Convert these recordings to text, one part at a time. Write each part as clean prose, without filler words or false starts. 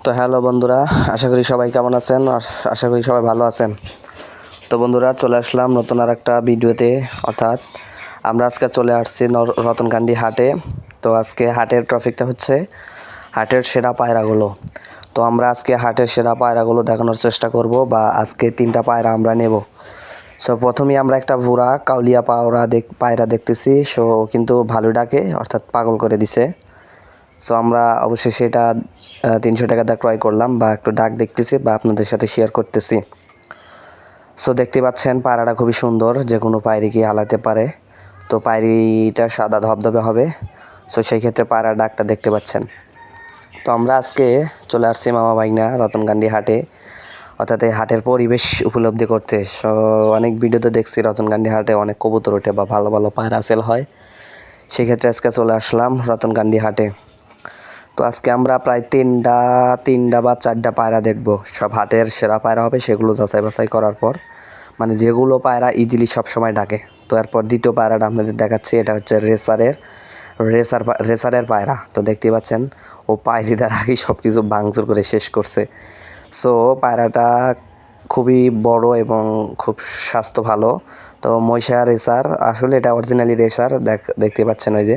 তো হ্যালো বন্ধুরা, আশা করি সবাই কেমন আছেন। আশা করি সবাই ভালো আছেন। তো বন্ধুরা, চলে আসলাম নতুন আর একটা ভিডিওতে। অর্থাৎ আমরা আজকে চলে আসছি রতনকান্দি হাটে। তো আজকে হাটের টপিকটা হচ্ছে হাটের সেরা পায়রাগুলো। তো আমরা আজকে হাটের সেরা পায়রাগুলো দেখানোর চেষ্টা করব, বা আজকে 3টা পায়রা আমরা নেব। সো প্রথমেই আমরা একটা ভুরা কাউলিয়া পায়রা দেখতেছি। সো কিন্তু ভালো ডাকে, অর্থাৎ পাগল করে দিছে। সো আমরা অবশ্যই সেটা 300 টাকা দিয়ে ক্রয় করলাম, বা একটু ডাক দেখতেছি বা আপনাদের সাথে শেয়ার করতেছি। সো দেখতে পাচ্ছেন পায়রাটা খুবই সুন্দর, যে কোনো পায়রিকে হালাতে পারে। তো পায়রিটা সাদা ধবধবে হবে। সো সেই ক্ষেত্রে পায়রা ডাকটা দেখতে পাচ্ছেন। তো আমরা আজকে চলে আসছি মামা ভাইনা রতনকান্দি হাটে, অর্থাৎ এই হাটের পরিবেশ উপলব্ধি করতে। সো অনেক ভিডিওতে দেখছি রতনকান্দি হাটে অনেক কবুতর ওঠে বা ভালো ভালো পায়রা সেল হয়। সেক্ষেত্রে আজকে চলে আসলাম রতনকান্দি হাটে। তো আজকে আমরা প্রায় তিনটা বা 4টা পায়রা দেখব। সব হাটের সেরা পায়রা হবে, সেগুলো যাচাই বাছাই করার পর, মানে যেগুলো পায়রা ইজিলি সবসময় ডাকে। তো এরপর দ্বিতীয় পায়রাটা আপনাদের দেখাচ্ছি। এটা হচ্ছে রেসারের পায়রা। তো দেখতে পাচ্ছেন ও পায়রিদার আগেই সব কিছু ভাঙচুর করে শেষ করছে। সো পায়রাটা খুবই বড় এবং খুব স্বাস্থ্য ভালো। তো ময়সা রেসার, আসলে এটা অরিজিনালি রেসার। দেখতে পাচ্ছেন ওই যে।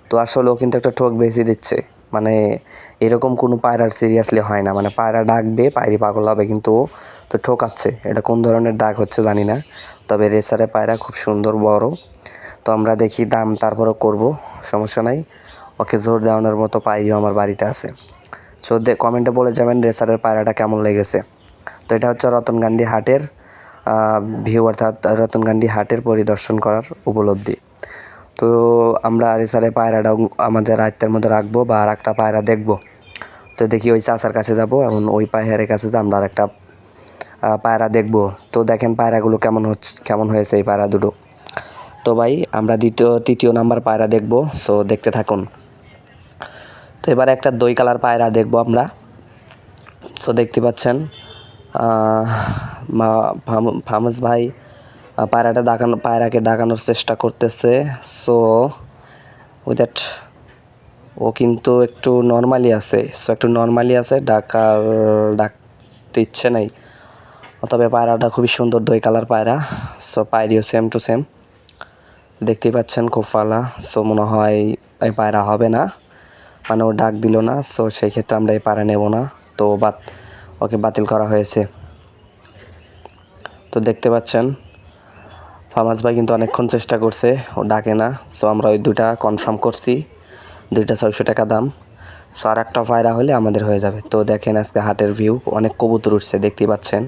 তো আসলেও কিন্তু একটা ঠোক বেশি দিচ্ছে, মানে এরকম কোনো পায়রার সিরিয়াসলি হয় না। মানে পায়রা ডাকবে, পায়রি পাগল হবে, কিন্তু তো ঠোকাচ্ছে। এটা কোন ধরনের ডাক হচ্ছে জানি না, তবে রেসারে পায়রা খুব সুন্দর বড়। তো আমরা দেখি দাম তারপরও করব, সমস্যা নাই। ওকে জোর দেওয়ানোর মতো পায়রিও আমার বাড়িতে আছে। সো কমেন্টে বলে যাবেন রেসারের পায়রাটা কেমন লেগেছে। তো এটা হচ্ছে রতনকান্দি হাটের ভিউ, অর্থাৎ রতনকান্দি হাটের পরিদর্শন করার উপলব্ধি। তো আমরা রেসারের পায়রাটাও আমাদের আয়ত্তের মধ্যে রাখবো, বা আর একটা পায়রা দেখবো। তো দেখি ওই চাচার কাছে যাব, এবং ওই পায়রার কাছে যে আমরা আর একটা পায়রা দেখবো। তো দেখেন পায়রাগুলো কেমন হয়েছে এই পায়রা দুটো। তো ভাই আমরা তৃতীয় নাম্বার পায়রা দেখবো। সো দেখতে থাকুন। তো এবার একটা দই কালার পায়রা দেখবো আমরা। সো দেখতে পাচ্ছেন ফামাস ভাই পায়রাকে ডাকানোর চেষ্টা করতেছে। সো উই দ্যাট ও কিন্তু একটু নর্মালি আছে। সো একটু নর্মালি আছে, ডাকতে ইচ্ছে নাই। তবে পায়রাটা খুবই সুন্দর, দই কালার পায়রা। সো পায়রিও সেম টু সেম, দেখতেই পাচ্ছেন খুব ফালা। সো মনে হয় এই পায়রা হবে না, মানে ও ডাক দিল না। সো সেই ক্ষেত্রে আমরা এই পায়রা নেব না। তো ওকে বাতিল করা হয়েছে। তো দেখতে পাচ্ছেন ফামাস ভাই কিন্তু অনেকক্ষণ চেষ্টা করছে, ও ডাকে না। সো আমরা ওই দুটা কনফার্ম করছি, 600 টাকা দাম। সো আর একটা পায়রা হলে আমাদের হয়ে যাবে। তো দেখেন আজকে হাটের ভিউ, অনেক কবুতর উঠছে দেখতেই পাচ্ছেন।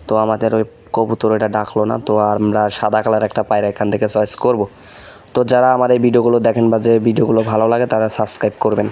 তো আমাদের ওই কবুতর এটা ডাকলো না। তো আমরা সাদা কালার একটা পায়রা এখান থেকে চয়েস করব। তো যারা আমার এই ভিডিওগুলো দেখেন বা যে ভিডিওগুলো ভালো লাগে, তারা সাবস্ক্রাইব করবেন।